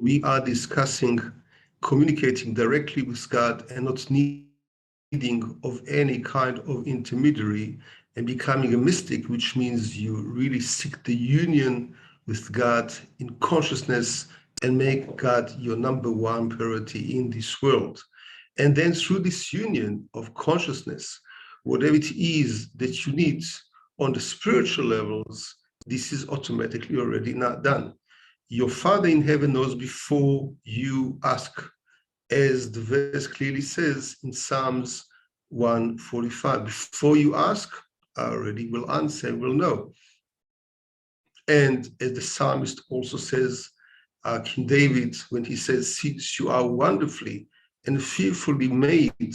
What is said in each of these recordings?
we are discussing communicating directly with God and not needing of any kind of intermediary and becoming a mystic, which means you really seek the union with God in consciousness and make God your number one priority in this world. And then through this union of consciousness, whatever it is that you need on the spiritual levels, this is automatically already not done. Your Father in heaven knows before you ask, as the verse clearly says in Psalms 145. Before you ask, I already will answer, will know. And as the psalmist also says, King David, when he says, since you are wonderfully and fearfully made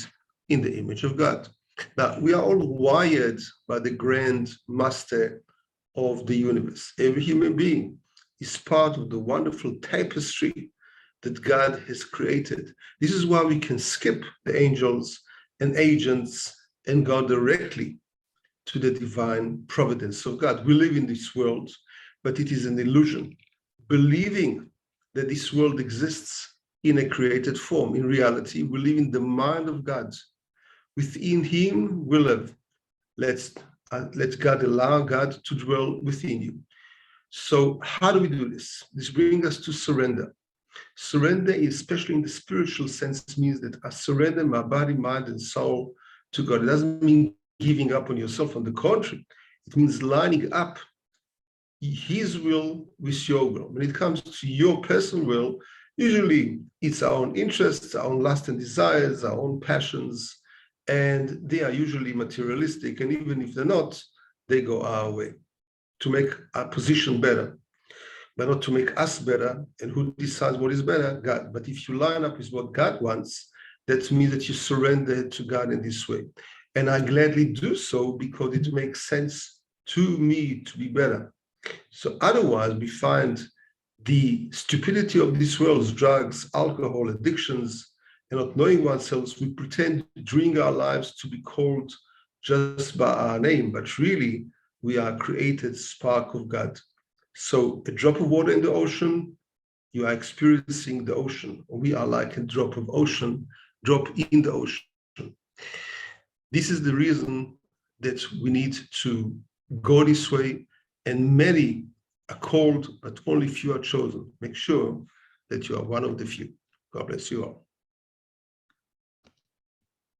in the image of God. Now, we are all wired by the grand master of the universe. Every human being is part of the wonderful tapestry that God has created. This is why we can skip the angels and agents and go directly to the divine providence of God. We live in this world, but it is an illusion. Believing that this world exists in a created form. In reality, we live in the mind of God. Within Him we live. Let God allow God to dwell within you. So how do we do this? This brings us to surrender. Surrender, especially in the spiritual sense, means that I surrender my body, mind, and soul to God. It doesn't mean giving up on yourself. On the contrary, it means lining up His will with your will. When it comes to your personal will, usually it's our own interests, our own lusts and desires, our own passions, and they are usually materialistic. And even if they're not, they go our way to make our position better, but not to make us better. And who decides what is better? God. But if you line up with what God wants, that means that you surrender to God in this way. And I gladly do so because it makes sense to me to be better. So otherwise, we find the stupidity of this world, drugs, alcohol, addictions, and not knowing oneself. We pretend during our lives to be called just by our name, but really we are created spark of God. So a drop of water in the ocean, you are experiencing the ocean. We are like a drop of ocean, drop in the ocean. This is the reason that we need to go this way, and many are called, but only few are chosen. Make sure that you are one of the few. God bless you all.